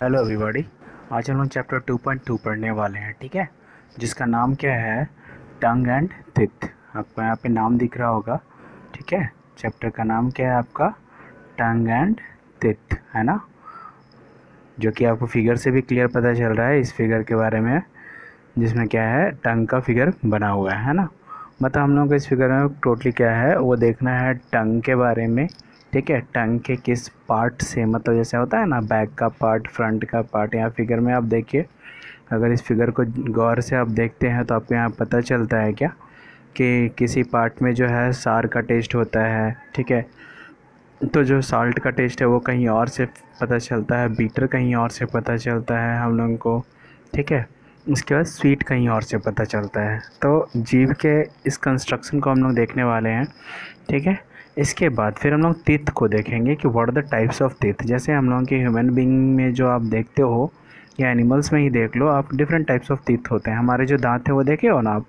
Hello everybody. आज हम लोग चैप्टर 2.2 पढ़ने वाले हैं, ठीक है, जिसका नाम क्या है, टंग एंड टिथ। आपको यहाँ पे नाम दिख रहा होगा, ठीक है। चैप्टर का नाम क्या है आपका, टंग एंड टिथ, है ना, जो कि आपको फिगर से भी क्लियर पता चल रहा है इस फिगर के बारे में, जिसमें क्या है, टंग का फिगर बना हुआ है ना। मतलब हम लोग को इस फिगर में टोटली क्या है वो देखना है टंग के बारे में, ठीक है। टंग के किस पार्ट से, मतलब जैसे होता है ना बैक का पार्ट, फ्रंट का पार्ट। यहाँ फिगर में आप देखिए, अगर इस फिगर को गौर से आप देखते हैं तो आपको यहाँ पता चलता है क्या कि किसी पार्ट में जो है सार का टेस्ट होता है, ठीक है। तो जो साल्ट का टेस्ट है वो कहीं और से पता चलता है, बीटर कहीं और से पता चलता है हम लोगों को, ठीक है। उसके बाद स्वीट कहीं और से पता चलता है। तो जीभ के इस कंस्ट्रक्शन को हम लोग देखने वाले हैं, ठीक है। इसके बाद फिर हम लोग टीथ को देखेंगे कि what are the types of teeth. जैसे हम लोगों के ह्यूमन बीइंग में जो आप देखते हो या एनिमल्स में ही देख लो आप, डिफरेंट टाइप्स ऑफ टीथ होते हैं। हमारे जो दांत है वो देखे हो ना आप,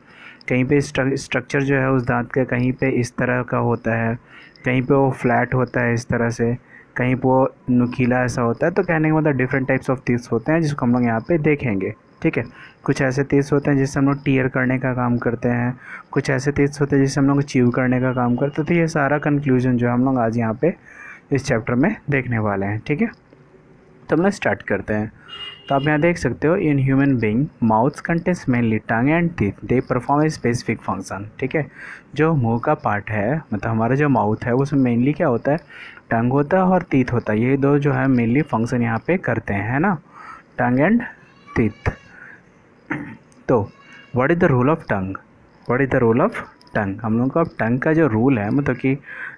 कहीं पे स्ट्रक्चर जो है उस दांत का कहीं पे इस तरह का होता है, कहीं पे वो फ्लैट होता है इस तरह से, कहीं पे वो नुकीला ऐसा होता है। तो कहने का मतलब डिफरेंट टाइप्स ऑफ टीथ होते हैं जिसको हम लोग यहाँ पे देखेंगे, ठीक है। कुछ ऐसे टीथ होते हैं जिससे हम लोग टीयर करने का काम करते हैं, कुछ ऐसे टीथ होते हैं जिससे हम लोग च्यू करने का काम करते हैं। तो ये सारा कंक्लूजन जो हम लोग आज यहाँ पे इस चैप्टर में देखने वाले हैं, ठीक है। तो हम लोग स्टार्ट करते हैं। तो आप यहाँ देख सकते हो, in human being mouth contains mainly tongue and teeth, they perform a specific function, ठीक है। जो मुंह का पार्ट है, मतलब हमारा जो माउथ है उसमें मेनली क्या होता है, टंग होता है और टीथ होता है। ये दो जो है मेनली फंक्शन यहाँ पे करते हैं, है ना, टंग एंड टीथ। तो what is the role of tongue, what is the role of tongue. हम लोग को अब टंग का जो रूल है, मतलब कि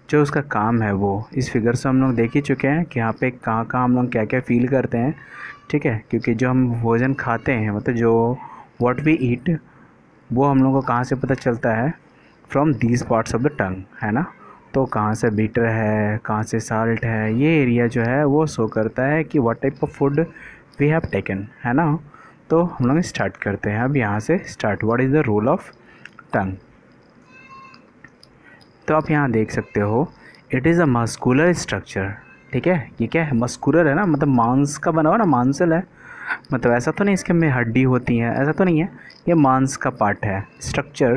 जो उसका काम है, वो इस फिगर से हम लोग देख ही चुके हैं कि यहाँ पे कहाँ कहाँ हम लोग क्या क्या फील करते हैं, ठीक है। क्योंकि जो हम भोजन खाते हैं, मतलब जो व्हाट वी ईट, वो हम लोग को कहाँ से पता चलता है, from these parts of the tongue, है ना। तो कहाँ से बीटर है, कहाँ से साल्ट है, ये एरिया जो है वो शो करता है कि what type of food we have taken, है ना। तो हम लोग स्टार्ट करते हैं अब यहाँ से start, what is the role of tongue. तो आप यहाँ देख सकते हो, it is a muscular structure, ठीक है। ये क्या है, मस्कुलर है ना, मतलब मांस का बना हुआ ना, मांसल है। मतलब ऐसा तो नहीं इसके में हड्डी होती है, ऐसा तो नहीं है, ये मांस का पार्ट है। Structure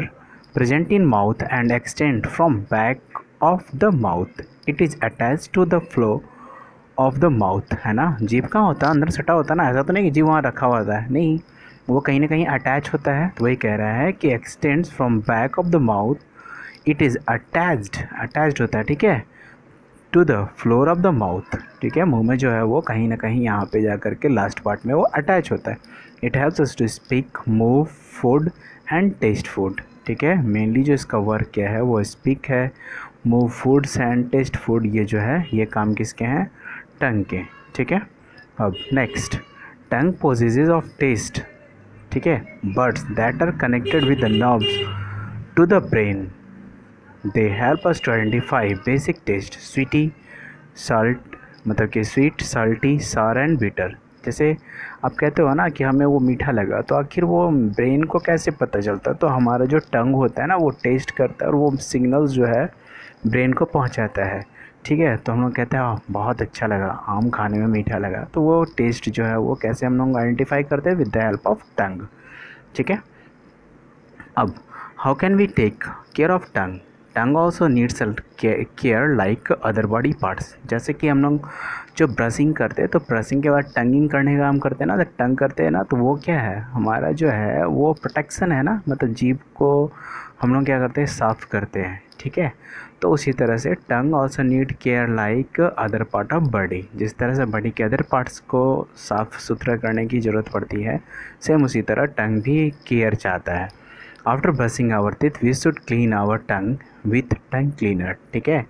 present in mouth and extend from back of the mouth, it is attach to the floor of the mouth, है ना। जीभ कहाँ होता है, अंदर सटा होता है ना, ऐसा तो नहीं कि जीभ वहाँ रखा हुआ होता है, नहीं, वो कहीं ना कहीं अटैच होता है। तो वही कह रहा है कि extends from back of the mouth, it is attached होता है, ठीक है, to the floor of the mouth, ठीक है। मुंह में जो है वो कहीं ना कहीं यहाँ पे जा कर के लास्ट पार्ट में वो अटैच होता है। It helps us to speak, move, food and taste food, ठीक है। मेनली जो इसका वर्क क्या है वो स्पीक है, move foods and taste food, ये जो है ये काम किसके हैं, टंग के, ठीक है। अब next, tongue possesses of taste, ठीक है, buds that are connected with the nerves to the brain, they help us to identify basic taste, sweety, salt, मतलब कि sweet, salty, sour and bitter. जैसे आप कहते हो ना कि हमें वो मीठा लगा, तो आखिर वो ब्रेन को कैसे पता चलता है, तो हमारा जो टंग होता है ना वो टेस्ट करता है और वो सिग्नल्स जो है ब्रेन को पहुंचाता है, ठीक है। तो हम लोग कहते हैं बहुत अच्छा लगा, आम खाने में मीठा लगा, तो वो टेस्ट जो है वो कैसे हम लोग आइडेंटिफाई करते हैं, with the help of tongue, ठीक है। अब how can we take care of tongue, tongue also needs care like other body parts. जैसे कि हम लोग जो ब्रशिंग करते हैं, तो ब्रशिंग के बाद टंगिंग करने का काम करते हैं ना, तो टंग करते हैं ना, तो वो क्या है, हमारा जो है वो प्रोटेक्शन है ना, मतलब जीभ को हम लोग क्या करते हैं, साफ़ करते हैं, ठीक है। तो उसी तरह से tongue also need care like other part of body, जिस तरह से बॉडी के अदर पार्ट्स को साफ़ सुथरा करने की ज़रूरत पड़ती है, सेम उसी तरह टंग भी केयर चाहता है। After brushing our teeth we should clean our tongue with tongue cleaner, ठीक है।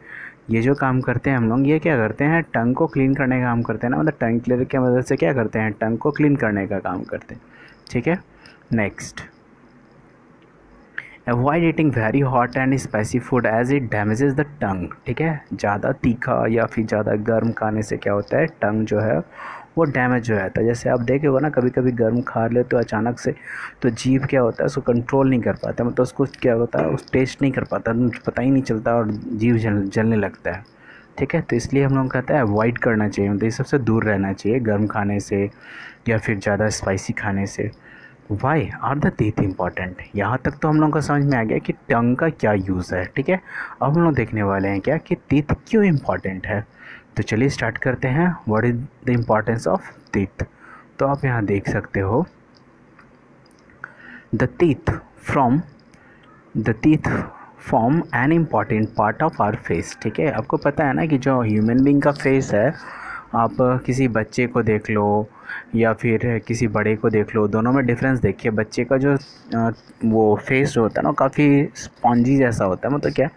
ये जो काम करते हैं हम लोग, ये क्या करते हैं, टंग को क्लीन करने का काम करते हैं ना, मतलब टंग क्लीनर की मदद से क्या करते हैं, टंग को क्लीन करने का काम करते हैं, ठीक है। Next, avoid eating very hot and spicy food as it damages the tongue, ठीक है। ज़्यादा तीखा या फिर ज़्यादा गर्म खाने से क्या होता है, टंग जो है वो डैमेज हो जाता है। जैसे आप देखे हो ना, कभी कभी गर्म खा ले तो अचानक से तो जीभ क्या होता है, उसको कंट्रोल नहीं कर पाता, मतलब उसको क्या होता है, उस टेस्ट नहीं कर पाता, पता ही नहीं चलता और जीभ जलने लगता है, ठीक है। तो इसलिए हम लोग कहते हैं अवॉइड करना चाहिए, मतलब इस सबसे दूर रहना चाहिए, गर्म खाने से या फिर ज़्यादा स्पाइसी खाने से। Why are the teeth important? यहाँ तक तो हम लोगों को समझ में आ गया कि टंग का क्या यूज़ है, ठीक है। अब हम लोग देखने वाले हैं क्या कि टीथ क्यों इम्पॉर्टेंट है। तो चलिए स्टार्ट करते हैं। What is the importance of teeth. तो आप यहाँ देख सकते हो the teeth form an important part of our face, ठीक है। आपको पता है ना कि जो ह्यूमन बींग का फेस है, आप किसी बच्चे को देख लो या फिर किसी बड़े को देख लो, दोनों में डिफरेंस देखिए। बच्चे का जो वो फेस जो होता है ना, काफ़ी स्पॉन्जी जैसा होता है, मतलब क्या,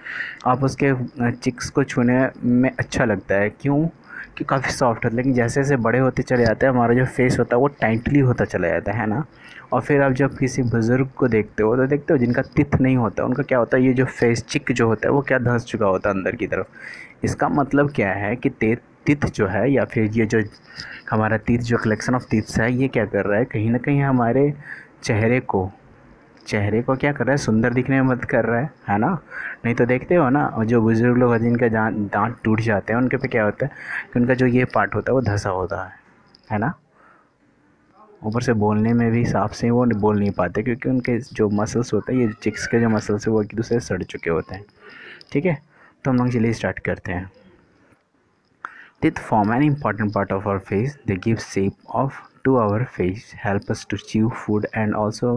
आप उसके चिक्स को छूने में अच्छा लगता है, क्यों कि काफ़ी सॉफ्ट होता है। लेकिन जैसे जैसे बड़े होते चले जाते हैं, हमारा जो फेस होता है वो टाइटली होता चला जाता है ना। और फिर आप जब किसी बुज़ुर्ग को देखते हो तो देखते हो जिनका तिथ नहीं होता, उनका क्या होता है, ये जो फेस चिक जो होता है वो क्या धंस चुका होता है अंदर की तरफ। इसका मतलब क्या है कि तिथ जो है या फिर ये जो हमारा तीत जो कलेक्शन ऑफ तीथ्स है, ये क्या कर रहा है, कहीं ना कहीं हमारे चेहरे को क्या कर रहा है, सुंदर दिखने में मदद कर रहा है ना। नहीं तो देखते हो ना, और जो बुज़ुर्ग लोग हैं जिनके दांत टूट जाते हैं, उनके पे क्या होता है कि उनका जो ये पार्ट होता है वो धंसा होता है ना। ऊपर से बोलने में भी साफ से वो बोल नहीं पाते, क्योंकि उनके जो मसल्स होते हैं, ये चिक्स के जो मसल्स है वो एक दूसरे से सड़ चुके होते हैं, ठीक है। तो हम लोग चलिए स्टार्ट करते हैं। Teeth form an important part of our face. They give shape to our face, help us to chew food and also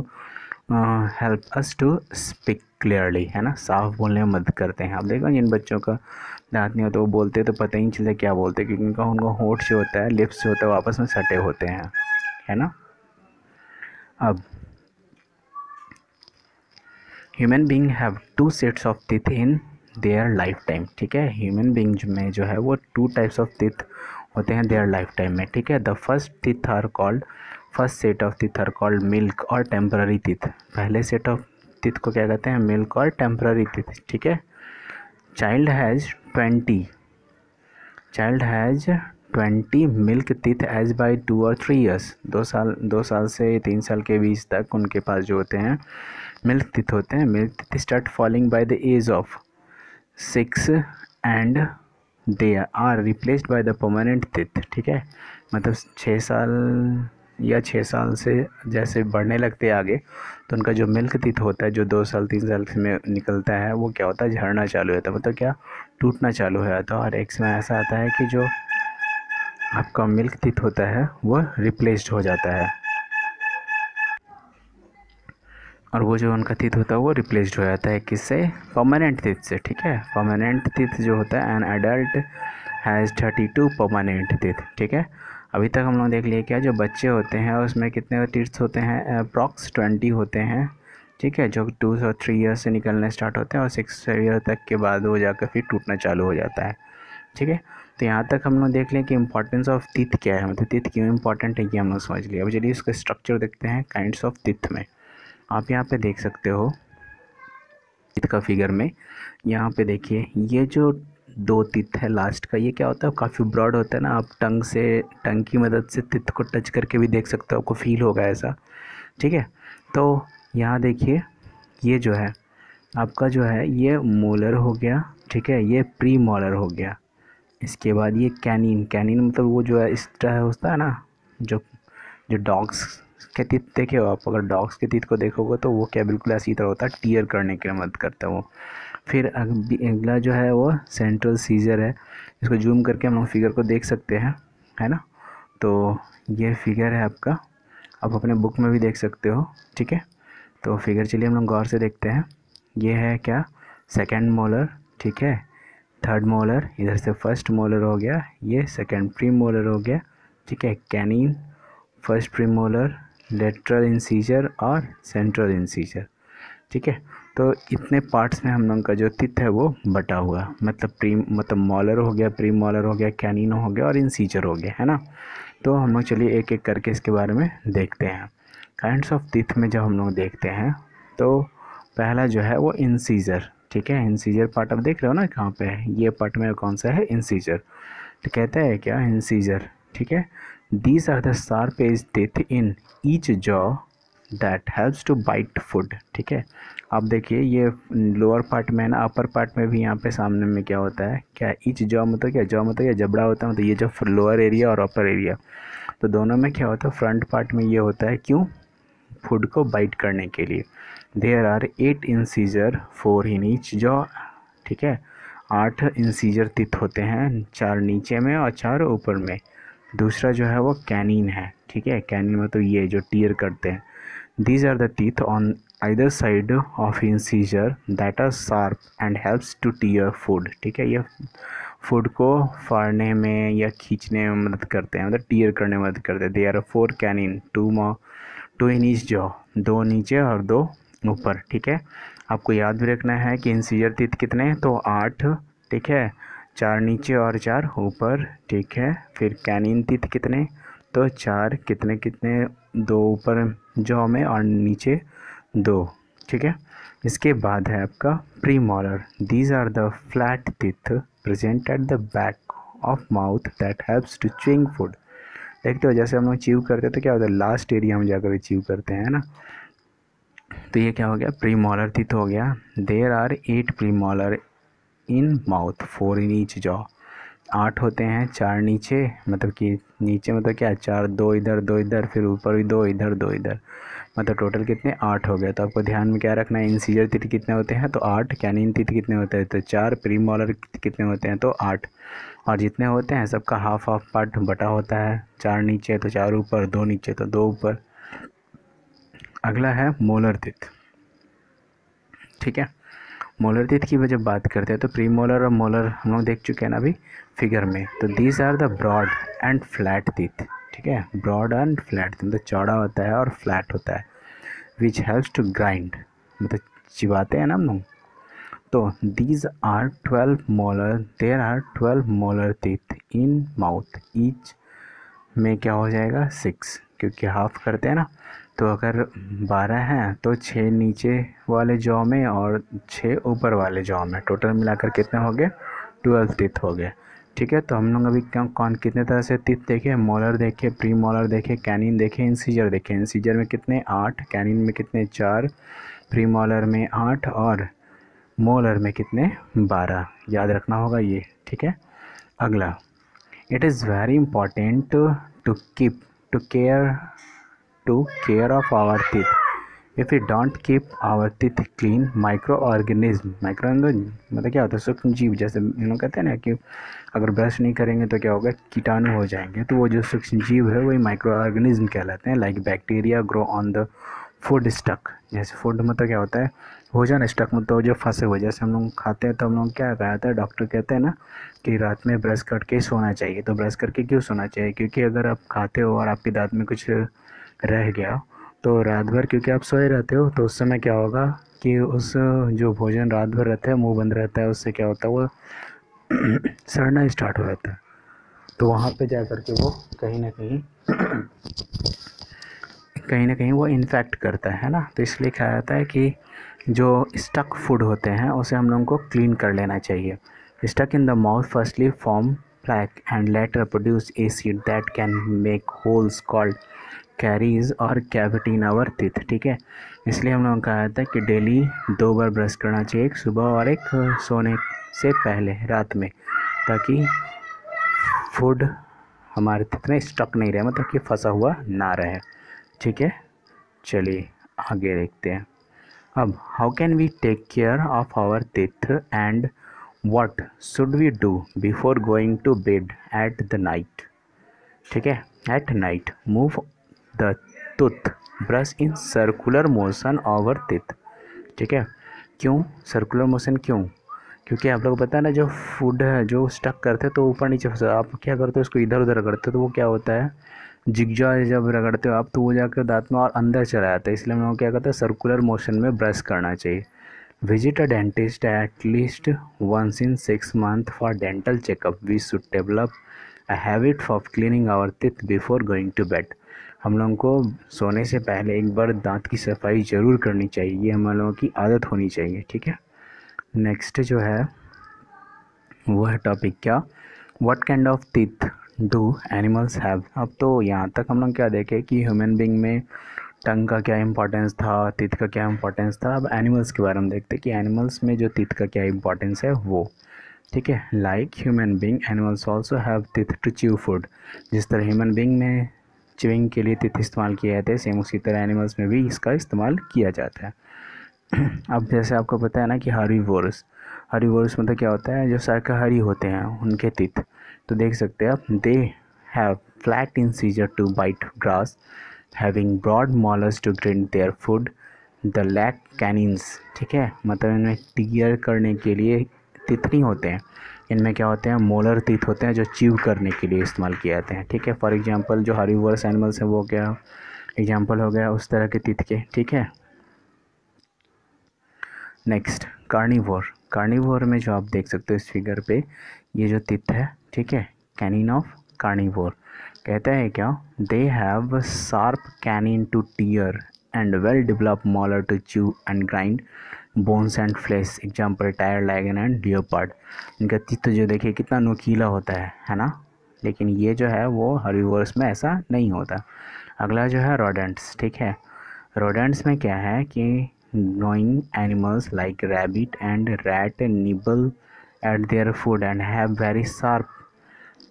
help us to speak clearly, है ना, साफ बोलने में मदद करते हैं। आप देखो जिन बच्चों का दांत नहीं होता वो बोलते तो पता ही नहीं चलता क्या बोलते, क्योंकि उनका होंठ जो होता है, लिप्स जो होता है वो आपस में सटे होते हैं, है ना। अब human being have 2 sets of teeth in their life time, ठीक है। ह्यूमन बींग में जो है वो 2 टाइप्स ऑफ टीथ होते हैं देयर लाइफ टाइम में, ठीक है। The first set of teeth are called milk और टेम्पररी टीथ। पहले सेट ऑफ टीथ को क्या कहते हैं, मिल्क और टेम्पररी टीथ, ठीक है। Child has 20 milk teeth age by 2 और 3 ईयर्स। 2 साल से 3 साल के बीच तक उनके पास जो होते हैं मिल्क टीथ होते हैं। Milk teeth start falling by the age of 6 and they are replaced by the permanent teeth, ठीक है। मतलब 6 साल से जैसे बढ़ने लगते हैं आगे, तो उनका जो मिल्क टीथ होता है, जो 2 साल 3 साल में निकलता है, वो क्या होता है, झड़ना चालू होता है, मतलब क्या, टूटना चालू हो जाता है। और एक समय ऐसा आता है कि जो आपका मिल्क टीथ होता है वो रिप्लेस्ड हो जाता है, और वो जो उनका टीथ होता है वो रिप्लेस्ड हो जाता है किससे, परमानेंट टीथ से, ठीक है। परमानेंट टीथ जो होता है, an adult has 32 permanent teeth, ठीक है। अभी तक हम लोग देख लिए क्या, जो बच्चे होते हैं उसमें कितने टीथ्स होते हैं, अप्रॉक्स 20 होते हैं, ठीक है, जो 2 और 3 ईयर से निकलने स्टार्ट होते हैं और 6 ईयर तक के बाद वो जाकर फिर टूटना चालू हो जाता है, ठीक है। तो यहाँ तक हम लोग देख लें कि इंपॉर्टेंस ऑफ टीथ क्या है, मतलब टीथ क्यों इंपॉर्टेंट है, ये हम लोग समझ लिया। अब चलिए इसका स्ट्रक्चर देखते हैं काइंड्स ऑफ टीथ में। आप यहाँ पे देख सकते हो टीथ का फिगर में, यहाँ पे देखिए ये जो 2 टीथ है लास्ट का, ये क्या होता है, काफ़ी ब्रॉड होता है ना। आप टंग की मदद से टीथ को टच करके भी देख सकते हो, आपको फील होगा ऐसा, ठीक है। तो यहाँ देखिए ये जो है आपका जो है ये मोलर हो गया, ठीक है, ये प्री मोलर हो गया। इसके बाद ये कैनिन मतलब वो जो है इस तरह होता है ना, जो जो डॉग्स के तीत देखे हो आप, अगर डॉग्स के तीत को देखोगे तो वो क्या बिल्कुल ऐसी तरह होता है, टीयर करने के लिए मदद करता है वो। फिर अगला जो है वो सेंट्रल सीजर है, इसको जूम करके हम लोग फिगर को देख सकते हैं, है ना। तो ये फिगर है आपका, आप अपने बुक में भी देख सकते हो, ठीक है। तो फिगर चलिए हम लोग गौर से देखते हैं। ये है क्या, सेकेंड मोलर, ठीक है, थर्ड मोलर, इधर से फर्स्ट मोलर हो गया, ये सेकेंड प्री मोलर हो गया, ठीक है। Canine, first premolar, lateral incisor और सेंट्रल इंसीजर, ठीक है। तो इतने पार्ट्स में हम लोग का जो टीथ है वो बटा हुआ, मतलब मॉलर हो गया, प्री मॉलर हो गया, कैनिन हो गया और इंसीजर हो गया, है ना। तो हम लोग चलिए एक एक करके इसके बारे में देखते हैं। काइंड्स ऑफ टीथ में जब हम लोग देखते हैं तो पहला जो है वो इंसीजर, ठीक है। इंसीजर पार्ट आप देख रहे हो ना कहाँ पे है, ये पार्ट में कौन सा है, इंसीजर। तो कहता है क्या, इंसीजर, ठीक है। These are the sharp edged teeth in each jaw that helps to bite food, ठीक है। अब देखिए ये लोअर पार्ट में है ना, अपर पार्ट में भी यहाँ पे सामने में क्या होता है, क्या ईच जॉ मतलब क्या, जॉ मतलब क्या, जबड़ा होता है, मतलब ये जो लोअर एरिया और अपर एरिया, तो दोनों में क्या होता है, फ्रंट पार्ट में ये होता है, क्यों, फूड को बाइट करने के लिए। There are 8 incisor 4 in each jaw, ठीक है, 8 इंसीजर टिथ होते हैं, 4 नीचे में और 4 ऊपर में। दूसरा जो है वो कैनिन है, ठीक है, कैनिन में तो ये जो टीयर करते हैं। These are the teeth on either side of incisor that are sharp and helps to tear food, ठीक है, ये फूड को फाड़ने में या खींचने में मदद करते हैं, मतलब टीयर करने में मदद करते हैं। They are 4 canine, 2 in each jaw, 2 नीचे और 2 ऊपर, ठीक है। आपको याद भी रखना है कि इंसीजर टीथ कितने, तो 8, ठीक है, 4 नीचे और 4 ऊपर, ठीक है। फिर कैनिन टीथ कितने, तो 4 कितने कितने, 2 ऊपर जॉ में और नीचे 2, ठीक है। इसके बाद है आपका premolar. These are the flat teeth present at the back of mouth that helps to chewing food. देखते हो जैसे हम लोग च्यू करते हैं तो क्या होता है, लास्ट एरिया में जाकर च्यू करते हैं ना, तो ये क्या हो गया, प्रीमोलर टीथ हो गया। There are 8 premolar in mouth 4 in each jaw, 8 होते हैं, 4 नीचे, मतलब कि नीचे मतलब क्या, 4, 2 इधर 2 इधर, फिर ऊपर भी 2 इधर 2 इधर, मतलब टोटल कितने, 8 हो गए। तो आपको ध्यान में क्या रखना है, इंसीजर टीथ कितने होते हैं, तो 8, कैनिन टीथ कितने होते हैं, तो 4, प्रीमोलर कितने होते हैं, तो 8, और जितने होते हैं सबका हाफ हाफ पार्ट बटा होता है, 4 नीचे तो 4 ऊपर, 2 नीचे तो 2 ऊपर। अगला है मोलर टीथ, ठीक है। मोलर टीथ की जब बात करते हैं तो प्री मोलर और मोलर हम लोग देख चुके हैं ना अभी फिगर में। तो these are the broad and flat teeth, ठीक है, ब्रॉड एंड फ्लैट, मतलब चौड़ा होता है और फ्लैट होता है। विच हेल्प्स टू ग्राइंड, मतलब चिबाते हैं ना हम लोग। तो these are 12 molar, there are 12 molar teeth in mouth, each में क्या हो जाएगा, 6, क्योंकि हाफ करते हैं ना। तो अगर 12 हैं तो 6 नीचे वाले जॉ में और 6 ऊपर वाले जॉ में, टोटल मिलाकर कितने हो गए, 12 टीथ हो गए, ठीक है। तो हम लोग अभी कौन कितने तरह से टीथ देखे, मोलर देखे, प्री मोलर देखे, कैनिन देखे, इंसीजर देखे। इंसीजर में कितने, 8, कैनिन में कितने, 4, प्री मोलर में 8 और मोलर में कितने, 12, याद रखना होगा ये, ठीक है। अगला, it is very important to care of our teeth. If we don't keep our teeth clean, microorganism मतलब क्या होता है, सूक्ष्म जीव, जैसे लोग कहते हैं ना कि अगर ब्रश नहीं करेंगे तो क्या होगा, कीटाणु हो जाएंगे। तो वो जो सूक्ष्म जीव है वही माइक्रो ऑर्गेनिज्म कहलाते हैं। Like bacteria grow on the food stuck, जैसे फूड मतलब क्या होता है, भोजन स्टक मतलब जो फंसे हुए, जैसे हम लोग खाते हैं तो हम लोग क्या कहते हैं, डॉक्टर कहते हैं ना कि रात में ब्रश करके सोना चाहिए। तो ब्रश करके क्यों सोना चाहिए, क्योंकि अगर आप खाते हो और आपके दांत में कुछ रह गया तो रात भर क्योंकि आप सोए रहते हो, तो उस समय क्या होगा कि उस जो भोजन रात भर रहता है मुंह बंद रहता है, उससे क्या होता है, वो सड़ना स्टार्ट हो जाता है। तो वहाँ पे जा कर के वो कहीं ना कहीं वो इन्फेक्ट करता है ना। तो इसलिए कहा जाता है कि जो स्टक फूड होते हैं उसे हम लोगों को क्लीन कर लेना चाहिए। Stuck in the mouth firstly form plaque and later produce acid that can make holes called caries और cavity in our teeth, ठीक है। इसलिए हम लोगों कहा जाता है कि डेली 2 बार ब्रश करना चाहिए, एक सुबह और एक सोने से पहले रात में, ताकि फूड हमारे teeth में स्टक नहीं रहे, मतलब कि फंसा हुआ ना रहे, ठीक है। चलिए आगे देखते हैं। अब how can we take care of our teeth and what should we do before going to bed at the night, ठीक है। At night move the tooth brush in circular motion over teeth, ठीक है। क्यों circular motion, क्यों, क्योंकि आप लोग पता है ना, जो फूड है जो स्टक करते हैं तो ऊपर नीचे फंसा, आप क्या करते हो उसको इधर उधर रगड़ते हो, तो वो क्या होता है, जिगजा जब रगड़ते हो आप तो वो जाकर दांत में और अंदर चला जाता है। इसलिए हम लोग क्या करते हैं, सर्कुलर मोशन में ब्रश करना चाहिए। Visit a dentist at least once in 6 months for dental checkup. We should develop a habit of cleaning our teeth before going to bed. हम लोगों को सोने से पहले एक बार दांत की सफाई ज़रूर करनी चाहिए, ये हम लोगों की आदत होनी चाहिए, ठीक है। नेक्स्ट जो है वो है टॉपिक क्या, what kind of teeth do animals have. अब तो यहाँ तक हम लोग क्या देखें कि ह्यूमन बींग में टंग का क्या इंपॉर्टेंस था, टीथ का क्या इंपॉर्टेंस था। अब एनिमल्स के बारे में देखते हैं कि एनिमल्स में जो टीथ का क्या इंपॉर्टेंस है वो। ठीक है, like human being animals also have teeth to chew food. जिस तरह ह्यूमन बींग में च्यूइंग के लिए टीथ इस्तेमाल किए जाते हैं, सेम उसी तरह एनिमल्स में भी इसका इस्तेमाल किया जाता है। अब जैसे आपको पता है ना कि हर्बीवोरस, हर्बीवोरस मतलब क्या होता है, जो शाकाहारी होते हैं उनके टीथ, तो देख सकते हैं आप, they have flat incisor to bite grass, having broad molars to grind their food, the lack canines. ठीक है, मतलब इनमें टीयर करने के लिए टीथ नहीं होते हैं, इनमें क्या होते हैं, मोलर टीथ होते हैं जो च्यू करने के लिए इस्तेमाल किए जाते हैं। ठीक है, फॉर एग्जांपल जो हर्बीवोरस एनिमल्स हैं वो क्या एग्जांपल हो गया उस तरह के टीथ के। ठीक है, नेक्स्ट कार्निवोर। कार्निवोर में जो आप देख सकते हो इस फिगर पे, ये जो टीथ है, ठीक है, कैनिन ऑफ कार्निवोर कहता है क्या, they have sharp canine to tear and well developed molar to chew and grind bones and flesh, example tiger, lion and leopard. इनका टीथ जो देखिए कितना नुकीला होता है ना, लेकिन ये जो है वो हर्बीवोरस में ऐसा नहीं होता। अगला जो है रोडेंट्स। ठीक है, रोडेंट्स में क्या है कि gnawing animals like rabbit and rat nibble at their food and have very sharp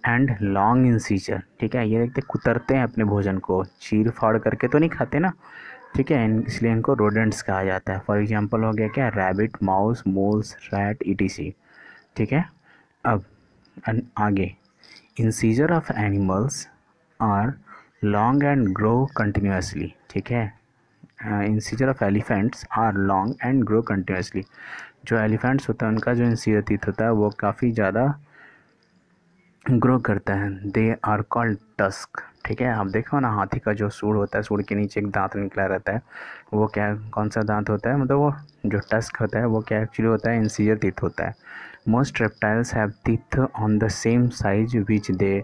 and long incisor। ठीक है, ये देखते कुतरते हैं अपने भोजन को, चीर फाड़ करके तो नहीं खाते ना। ठीक है, इसलिए इनको रोडेंट्स कहा जाता है। फॉर एग्जांपल हो गया क्या, rabbit, mouse, moles, rat, ETC. ठीक है, अब आगे, incisor of animals are long and grow continuously. ठीक है, incisor of elephants are long and grow continuously. जो एलिफेंट्स होता है उनका जो इंसीजर टीथ होता है वो काफ़ी ज़्यादा ग्रो करता है। They are called tusk. ठीक है, आप देखो ना हाथी का जो सूंड होता है, सूंड के नीचे एक दांत निकला रहता है, वो क्या, कौन सा दांत होता है, मतलब वो जो टस्क होता है वो क्या एक्चुअली होता है, इंसीजर टीथ होता है। Most reptiles have teeth on the same size which they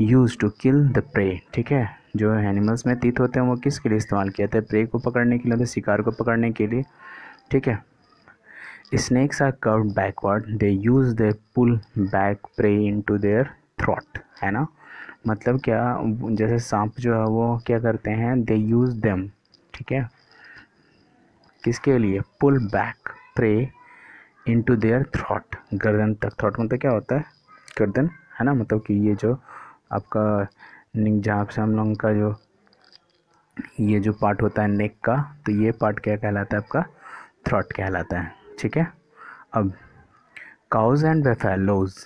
use to kill the prey. ठीक है, जो एनिमल्स में टीथ होते हैं वो किसके लिए इस्तेमाल किया जाता है, प्रे को पकड़ने के लिए, तो शिकार को पकड़ने के लिए। ठीक है, snakes are curved backward, they use they pull back prey into their throat. है ना, मतलब क्या, जैसे सांप जो है वो क्या करते हैं, दे यूज देम। ठीक है, किसके लिए, pull back prey into their throat, गर्दन तक। थ्रॉट मतलब क्या होता है, गर्दन, है ना, मतलब कि ये जो आपका जहाँ से हम लोगों का जो ये जो पार्ट होता है नेक का, तो ये पार्ट क्या कहलाता है, आपका थ्रॉट कहलाता है। ठीक है, अब cows and buffaloes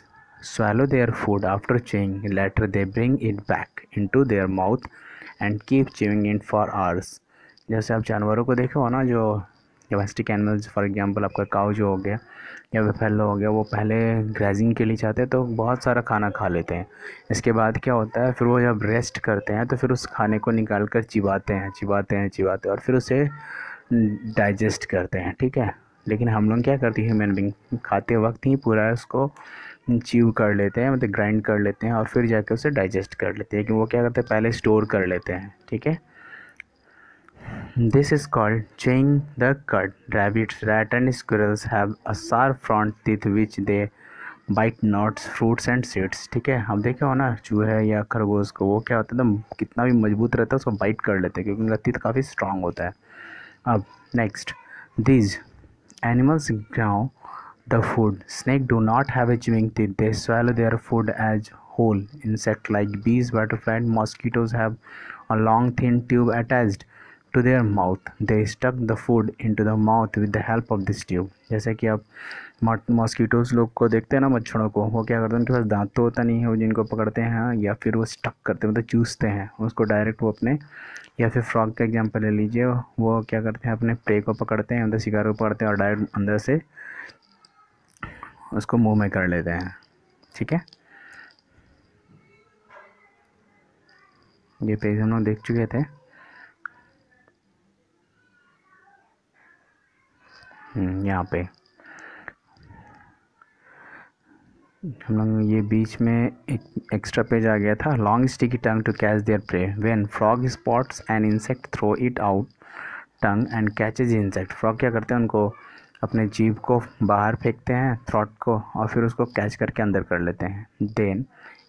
swallow their food after chewing, later they bring it back into their mouth and keep chewing it for hours। जैसे आप जानवरों को देखे हो ना, जो डोमेस्टिक एनिमल्स, फॉर एग्जांपल आपका काऊ जो हो गया या बफेलो हो गया, वो पहले ग्रेजिंग के लिए जाते हैं तो बहुत सारा खाना खा लेते हैं। इसके बाद क्या होता है, फिर वो जब रेस्ट करते हैं तो फिर उस खाने को निकाल कर चिबाते हैं, चिबाते हैं, चिबाते हैं और फिर उसे डाइजेस्ट करते हैं। ठीक है, लेकिन हम लोग क्या करते हैं, ह्यूमन बींग खाते वक्त ही पूरा उसको च्यू कर लेते हैं, मतलब ग्राइंड कर लेते हैं और फिर जाकर उसे डाइजेस्ट कर लेते हैं, कि वो क्या करते हैं, पहले स्टोर कर लेते हैं। ठीक है, this is called chewing the cud। Rabbits, rat and squirrels have a sharp front teeth which they bite nuts, fruits and seeds। ठीक है, हम देखे हो ना चूहे या खरगोश को, वो क्या होता है, तो कितना भी मजबूत रहता है उसको बाइट कर लेते हैं क्योंकि उनका टीथ काफ़ी स्ट्रांग होता है। अब next, these animals gnaw the food। Snake do not have a chewing teeth, they swallow their food as whole। Insect like bees, butterfly and mosquitoes have a long thin tube attached to their mouth, they stuck the food into the mouth with the help of this tube। जैसे कि आप mosquitoes लोग को देखते हैं ना, मच्छरों को, वो क्या करते हैं, उनके पास दांत तो होता नहीं है, वो जिनको पकड़ते हैं या फिर वो स्टक करते हैं, मतलब चूसते हैं उसको डायरेक्ट वो अपने, या फिर फ्रॉग का एग्जांपल ले लीजिए, वो क्या करते हैं, अपने प्रे को पकड़ते हैं, अंदर शिकार को पकड़ते हैं और डायरेक्ट अंदर से उसको मुंह में कर लेते हैं। ठीक है, ये पेज हम लोग देख चुके थे। यहाँ पे हम लोग ये बीच में एक एक्स्ट्रा पेज आ गया था, long sticky tongue to catch their prey, when frog spots an insect throw it out tongue and catches insect. Frog क्या करते हैं, उनको अपने जीभ को बाहर फेंकते हैं, थ्रॉट को, और फिर उसको कैच करके अंदर कर लेते हैं। Then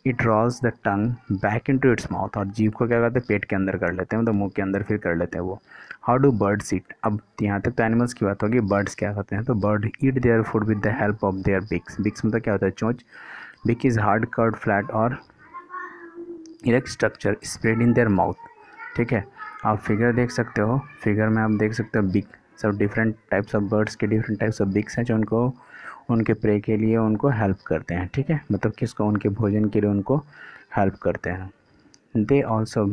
it rolls the tongue back into its mouth, और जीभ को क्या करते हैं पेट के अंदर कर लेते हैं, मतलब मुंह के अंदर फिर कर लेते हैं वो। हाउ डू बर्ड्स ईट, अब यहाँ तक तो एनिमल्स की बात होगी, बर्ड्स क्या करते हैं, तो bird eat their food with the help of their beaks. Beaks मतलब क्या होता है, चोंच। Beak is hard curved flat और erect structure spread in their mouth, ठीक है। आप फिगर देख सकते हो, फिगर में आप देख सकते हो बिक, सब डिफरेंट टाइप्स ऑफ बर्ड्स के डिफरेंट टाइप्स ऑफ बिक्स हैं जो उनको उनके प्रे के लिए उनको हेल्प करते हैं, ठीक है, मतलब किसको, उनके भोजन के लिए उनको हेल्प करते हैं। दे ऑल्सो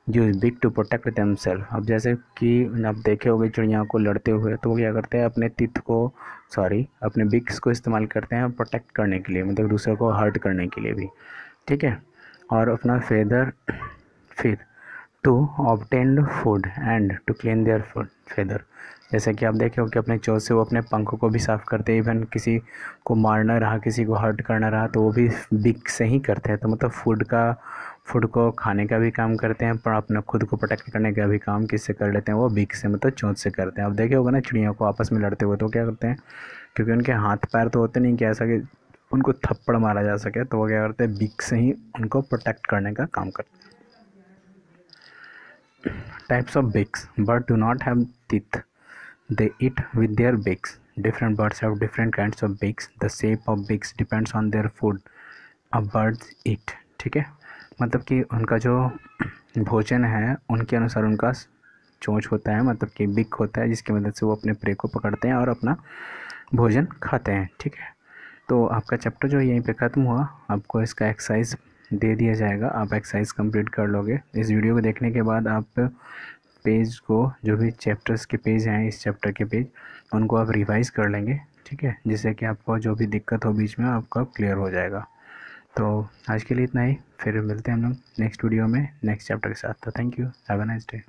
यूज बिक टू प्रोटेक्ट देमसेल्फ, अब जैसे कि आप देखे होंगे चिड़िया को लड़ते हुए, तो वो क्या करते हैं अपने तित को, सॉरी अपने बिक्स को इस्तेमाल करते हैं प्रोटेक्ट करने के लिए, मतलब दूसरे को हर्ट करने के लिए भी, ठीक है। और अपना फेदर, फिर to obtain food and to clean their food feather, जैसे कि आप देखे हो कि अपने चोंच से वो अपने पंखों को भी साफ़ करते हैं, इवन किसी को मारना रहा, किसी को हर्ट करना रहा, तो वो भी बिक से ही करते हैं। तो मतलब फूड को खाने का भी काम करते हैं, पर अपना खुद को प्रोटेक्ट करने का भी काम किससे कर लेते हैं, वो बिक से, मतलब चोंच से करते हैं। आप देखे होगा ना चिड़ियों को आपस में लड़ते हुए, तो क्या करते हैं, क्योंकि उनके हाथ पैर तो होते नहीं कि ऐसा कि उनको थप्पड़ मारा जा सके, तो वो क्या करते हैं बिक से ही उनको प्रोटेक्ट करने का काम करते हैं। Types of beaks. Birds do not have teeth. They eat with their beaks. Different birds have different kinds of beaks. The shape of beaks depends on their food. अब birds eat, ठीक है, मतलब कि उनका जो भोजन है उनके अनुसार उनका चोंच होता है, मतलब कि बिक होता है, जिसकी मदद से वो अपने प्रे को पकड़ते हैं और अपना भोजन खाते हैं, ठीक है। तो आपका चैप्टर जो यहीं पे ख़त्म हुआ, आपको इसका एक्सरसाइज दे दिया जाएगा, आप एक्सरसाइज कंप्लीट कर लोगे। इस वीडियो को देखने के बाद आप पेज को, जो भी चैप्टर्स के पेज हैं इस चैप्टर के पेज, उनको आप रिवाइज कर लेंगे, ठीक है, जिससे कि आपको जो भी दिक्कत हो बीच में आपका क्लियर हो जाएगा। तो आज के लिए इतना ही, फिर मिलते हैं हम लोग नेक्स्ट वीडियो में नेक्स्ट चैप्टर के साथ। तो thank you, have a nice day.